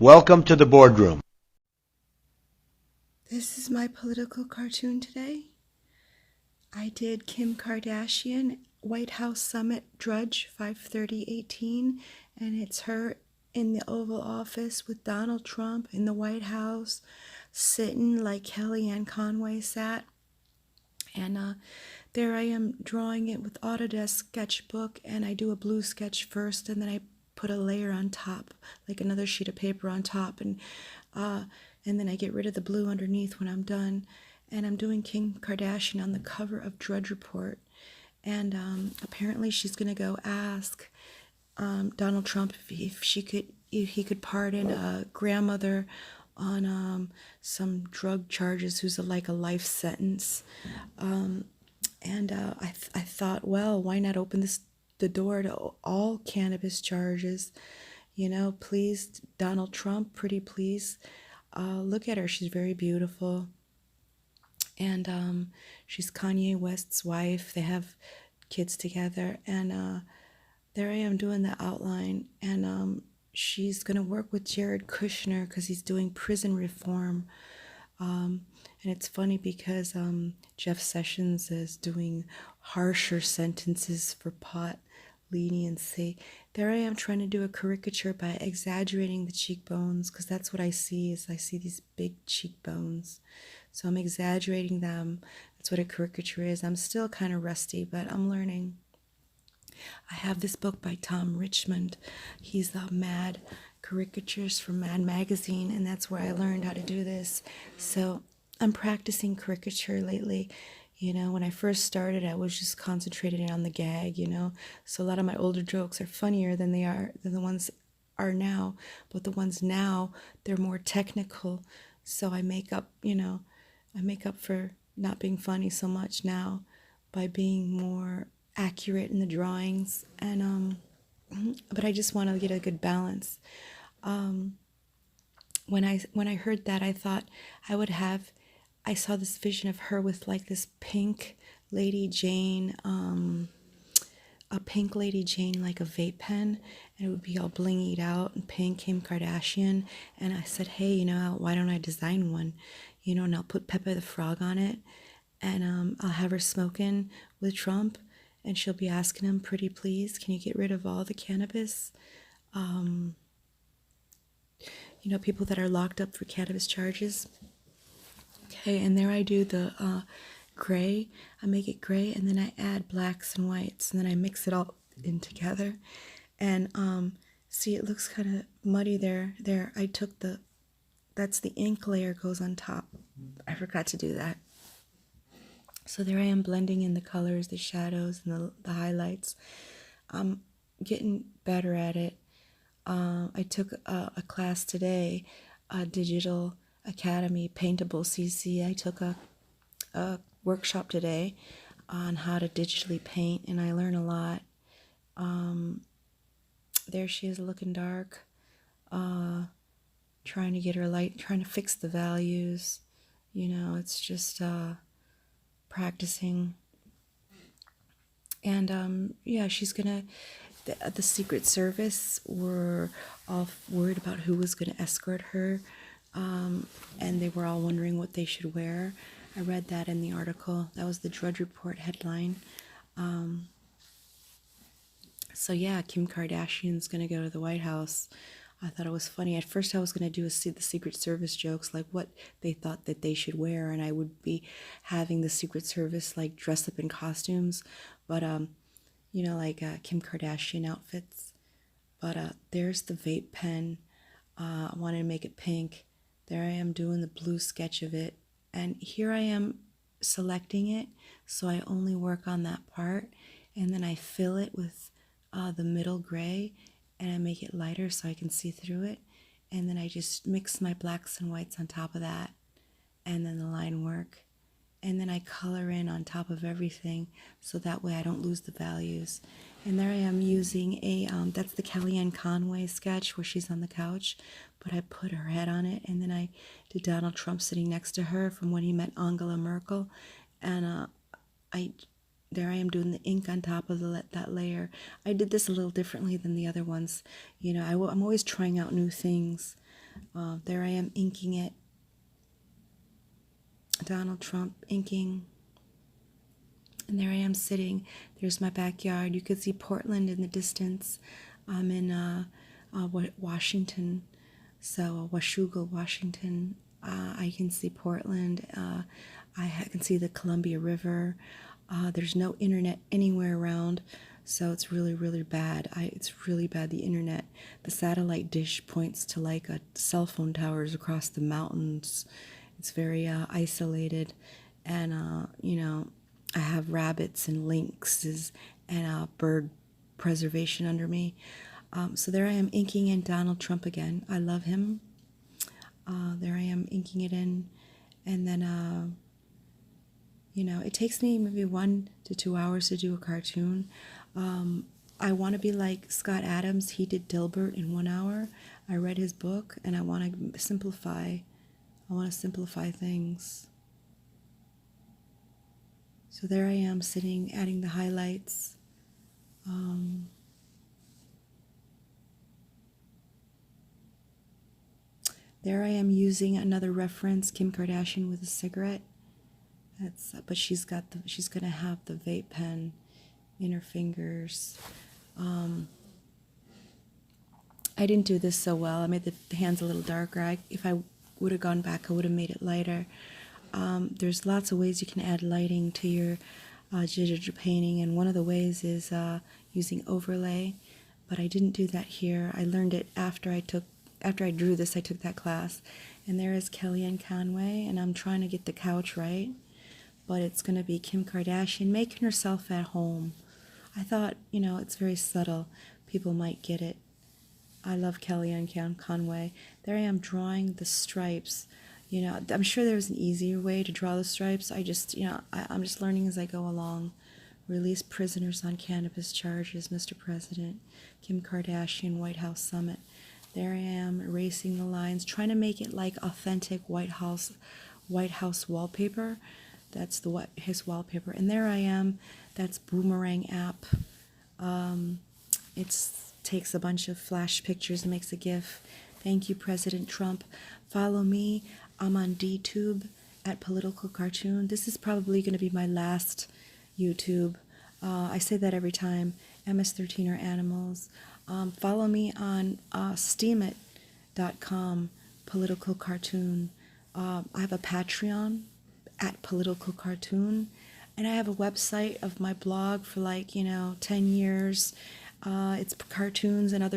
Welcome to the boardroom. This is my political cartoon today. I did Kim Kardashian, White House Summit, Drudge, 5/30/18, and it's her in the Oval Office with Donald Trump in the White House, sitting like Kellyanne Conway sat. And there I am drawing it with Autodesk Sketchbook, and I do a blue sketch first, and then I put a layer on top, like another sheet of paper on top, and then I get rid of the blue underneath when I'm done. And I'm doing Kim Kardashian on the cover of Drudge Report, and apparently she's gonna go ask Donald Trump if he could pardon a grandmother on some drug charges who's like a life sentence. I thought, well, why not open the door to all cannabis charges? Please, Donald Trump, pretty please. Look at her. She's very beautiful. And she's Kanye West's wife. They have kids together. And there I am doing the outline. And she's going to work with Jared Kushner because he's doing prison reform. And it's funny because Jeff Sessions is doing harsher sentences for pot leniency. There I am trying to do a caricature by exaggerating the cheekbones, because that's what I see these big cheekbones. So I'm exaggerating them. That's what a caricature is. I'm still kind of rusty, but I'm learning. I have this book by Tom Richmond. He's the Mad Caricatures from Mad Magazine, and that's where I learned how to do this. So I'm practicing caricature lately. When I first started, I was just concentrating on the gag, So a lot of my older jokes are funnier than the ones are now. But the ones now, they're more technical. So I make up for not being funny so much now by being more accurate in the drawings. And but I just want to get a good balance. When I heard that, I thought I saw this vision of her with like this pink Lady Jane, a pink Lady Jane, like a vape pen, and it would be all blingied out and pink, Kim Kardashian. And I said, hey, why don't I design one, and I'll put Peppa the Frog on it, and I'll have her smoking with Trump, and she'll be asking him, pretty please, can you get rid of all the cannabis? People that are locked up for cannabis charges. Okay, and there I do the gray. I make it gray, and then I add blacks and whites, and then I mix it all in together. And see, it looks kind of muddy there. There, I took that's the ink layer goes on top. I forgot to do that. So there I am blending in the colors, the shadows, and the highlights. I'm getting better at it. I took a class today, a Digital Academy Paintable CC. I took a workshop today on how to digitally paint, and I learned a lot. There she is looking dark, trying to get her light, trying to fix the values. It's just practicing. And yeah, she's gonna the Secret Service were all worried about who was going to escort her, and they were all wondering what they should wear. I read that in the article. That was the Drudge Report headline. So yeah, Kim Kardashian's going to go to the White House. I thought it was funny. At first I was going to do the Secret Service jokes, like what they thought that they should wear, and I would be having the Secret Service like dress up in costumes, but like Kim Kardashian outfits. But there's the vape pen. I wanted to make it pink. There I am doing the blue sketch of it. And here I am selecting it, so I only work on that part. And then I fill it with the middle gray, and I make it lighter so I can see through it. And then I just mix my blacks and whites on top of that. And then the line work. And then I color in on top of everything, so that way I don't lose the values. And there I am using that's the Kellyanne Conway sketch where she's on the couch, but I put her head on it, and then I did Donald Trump sitting next to her from when he met Angela Merkel. And there I am doing the ink on top of that layer. I did this a little differently than the other ones. I'm always trying out new things. There I am inking it. Donald Trump inking. And there I am sitting. There's my backyard. You could see Portland in the distance. I'm in Washington, so Washougal, Washington. I can see Portland. I can see the Columbia River. There's no internet anywhere around, so it's really, really bad. It's really bad, the internet. The satellite dish points to like a cell phone towers across the mountains. It's very isolated, and I have rabbits and lynxes and bird preservation under me. So there I am inking in Donald Trump again. I love him. There I am inking it in, and then it takes me maybe 1 to 2 hours to do a cartoon. I want to be like Scott Adams. He did Dilbert in 1 hour. I read his book, and I want to simplify. I want to simplify things. So there I am sitting, adding the highlights. There I am using another reference, Kim Kardashian with a cigarette. But she's gonna have the vape pen in her fingers. I didn't do this so well. I made the hands a little darker. If I would have gone back, I would have made it lighter. There's lots of ways you can add lighting to your digital painting, and one of the ways is using overlay, but I didn't do that here. I learned it after I drew this. I took that class, and there is Kellyanne Conway, and I'm trying to get the couch right, but it's going to be Kim Kardashian making herself at home. I thought, it's very subtle. People might get it. I love Kellyanne Conway. There I am drawing the stripes. I'm sure there's an easier way to draw the stripes. I'm just learning as I go along. Release prisoners on cannabis charges, Mr. President. Kim Kardashian, White House Summit. There I am erasing the lines, trying to make it like authentic White House wallpaper. That's his wallpaper. And there I am. That's Boomerang app. It takes a bunch of flash pictures and makes a GIF. Thank you, President Trump. Follow me. I'm on DTube at Political Cartoon. This is probably going to be my last YouTube. I say that every time. MS-13 or animals. Follow me on steamit.com, Political Cartoon. I have a Patreon at Political Cartoon, and I have a website of my blog for 10 years. It's cartoons and other